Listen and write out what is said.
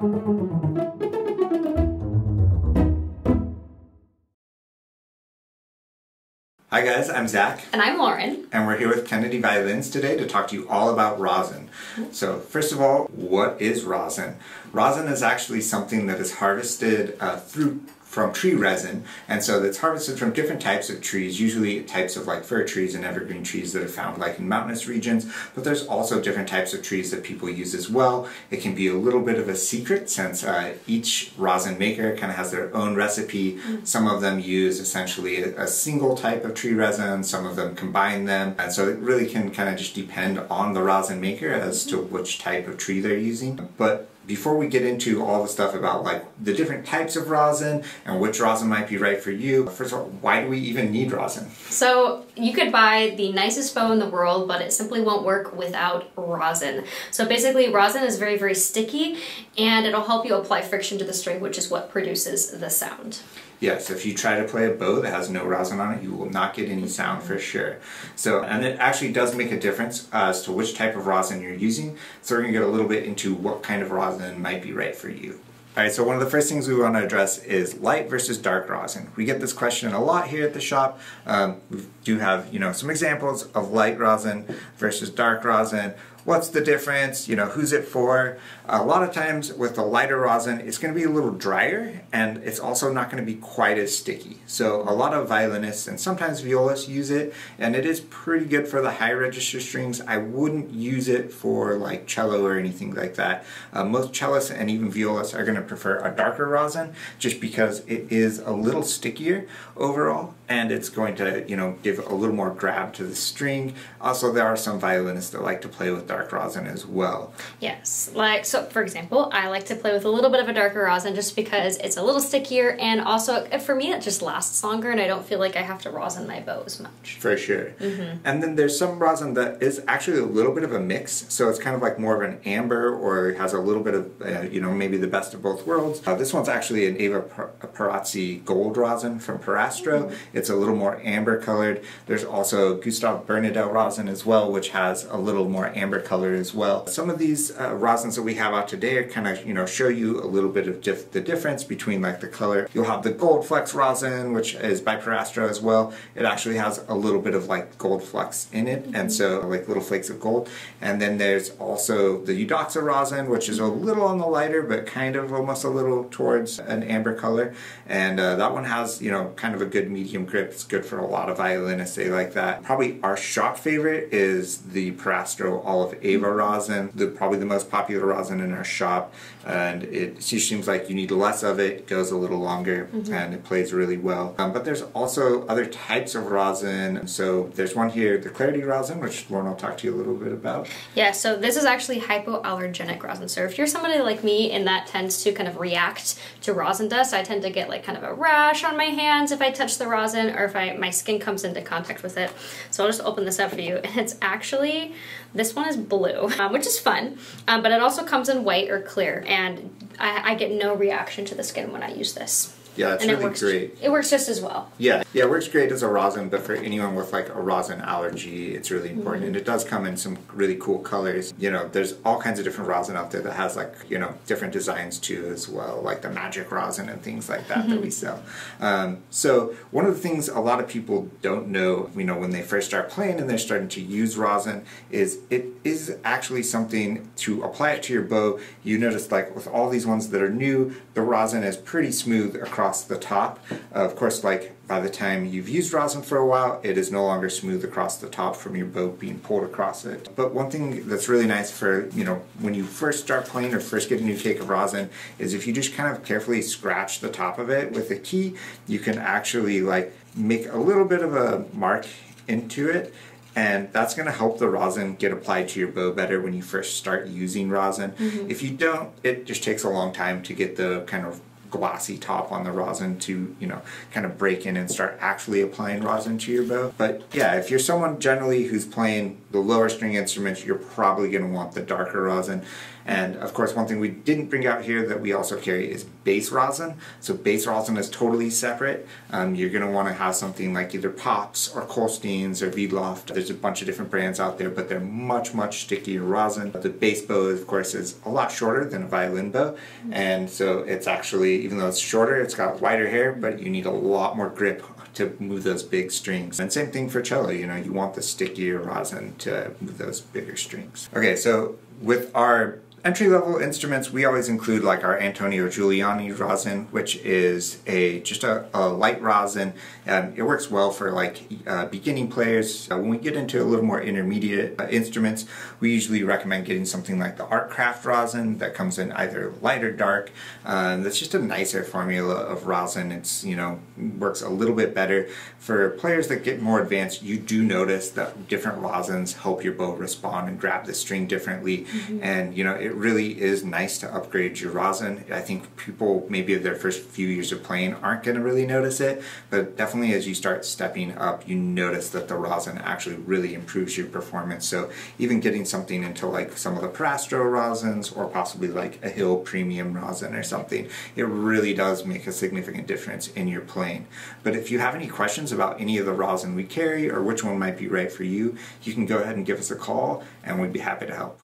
Hi guys, I'm Zach. And I'm Lauren. And we're here with Kennedy Violins today to talk to you all about rosin. So first of all, what is rosin? Rosin is actually something that is harvested from tree resin, and so that's harvested from different types of trees, usually types of like fir trees and evergreen trees that are found like in mountainous regions, but there's also different types of trees that people use as well. It can be a little bit of a secret since each rosin maker kind of has their own recipe. Some of them use essentially a single type of tree resin, some of them combine them, and so it really can kind of just depend on the rosin maker as to which type of tree they're using. But before we get into all the stuff about like the different types of rosin and which rosin might be right for you, first of all, why do we even need rosin? So you could buy the nicest bow in the world, but it simply won't work without rosin. So basically rosin is very, very sticky, and it'll help you apply friction to the string, which is what produces the sound. Yes, if you try to play a bow that has no rosin on it, you will not get any sound for sure. So, and it actually does make a difference as to which type of rosin you're using. So we're going to get a little bit into what kind of rosin might be right for you. Alright, so one of the first things we want to address is light versus dark rosin. We get this question a lot here at the shop. We do have, some examples of light rosin versus dark rosin. What's the difference? Who's it for? A lot of times with the lighter rosin, it's going to be a little drier, and it's also not going to be quite as sticky. So a lot of violinists and sometimes violists use it, and it is pretty good for the high register strings. I wouldn't use it for like cello or anything like that. Most cellists and even violists are going to prefer a darker rosin just because it is a little stickier overall, and it's going to, give a little more grab to the string. Also, there are some violinists that like to play with dark rosin as well. Yes, so for example, I like to play with a little bit of a darker rosin just because it's a little stickier, and also for me it just lasts longer and I don't feel like I have to rosin my bow as much. For sure. And then there's some rosin that is actually a little bit of a mix, so it's kind of like more of an amber, or has a little bit of, maybe the best of both worlds. This one's actually an Eva Perazzi gold rosin from Perastro. It's a little more amber colored. There's also Gustav Bernadel rosin as well, which has a little more amber color as well. Some of these rosins that we have out today are kind of, show you a little bit of the difference between like the color. You'll have the Gold Flex rosin, which is by Perastro as well. It actually has a little bit of like gold flecks in it, and so like little flakes of gold. And then there's also the Eudoxa rosin, which is a little on the lighter, but kind of almost a little towards an amber color. And that one has, kind of a good medium grip. It's good for a lot of violinists. They like that. Probably our shop favorite is the Perastro Olive Ava rosin, probably the most popular rosin in our shop, and it just seems like you need less of it, goes a little longer, and it plays really well. But there's also other types of rosin. So there's one here, the Clarity rosin, which Lauren will talk to you a little bit about. Yeah, so this is actually hypoallergenic rosin. So if you're somebody like me and that tends to kind of react to rosin dust, I tend to get like kind of a rash on my hands if I touch the rosin, or if my skin comes into contact with it. So I'll just open this up for you, and it's actually, this one is blue, which is fun, but it also comes in white or clear, and I get no reaction to the skin when I use this. Yeah, it's really great. It works just as well. Yeah, it works great as a rosin, but for anyone with like a rosin allergy, it's really important. And it does come in some really cool colors. There's all kinds of different rosin out there that has like, different designs too as well, like the magic rosin and things like that that we sell. So one of the things a lot of people don't know, when they first start playing and they're starting to use rosin, is it is actually something to apply it to your bow. You notice like with all these ones that are new, the rosin is pretty smooth across the top. Of course, like by the time you've used rosin for a while, it is no longer smooth across the top from your bow being pulled across it. But one thing that's really nice for, when you first start playing or first get a new take of rosin, is if you just kind of carefully scratch the top of it with a key, you can actually like make a little bit of a mark into it, and that's going to help the rosin get applied to your bow better when you first start using rosin. If you don't, it just takes a long time to get the kind of glossy top on the rosin to, kind of break in and start actually applying rosin to your bow. But yeah, if you're someone generally who's playing the lower string instruments, you're probably going to want the darker rosin. And of course, one thing we didn't bring out here that we also carry is base rosin. So base rosin is totally separate. You're going to want to have something like either Pops or Kolstein's or Vloft. There's a bunch of different brands out there, but they're much, much stickier rosin. The base bow, of course, is a lot shorter than a violin bow. And so it's actually, even though it's shorter, it's got wider hair, but you need a lot more grip to move those big strings. And same thing for cello, you know, you want the stickier rosin to move those bigger strings. Okay, so with our entry-level instruments, we always include like our Antonio Giuliani rosin, which is just a light rosin. It works well for like beginning players. When we get into a little more intermediate instruments, we usually recommend getting something like the Artcraft rosin that comes in either light or dark. That's just a nicer formula of rosin. It's, you know, works a little bit better. For players that get more advanced, you do notice that different rosins help your bow respond and grab the string differently. And, you know, it really is nice to upgrade your rosin. I think people, maybe their first few years of playing, aren't going to really notice it, but definitely as you start stepping up, you notice that the rosin actually really improves your performance. So even getting something into like some of the Parastro rosins, or possibly like a Hill Premium rosin or something, it really does make a significant difference in your playing. But if you have any questions about any of the rosin we carry or which one might be right for you, you can go ahead and give us a call and we'd be happy to help.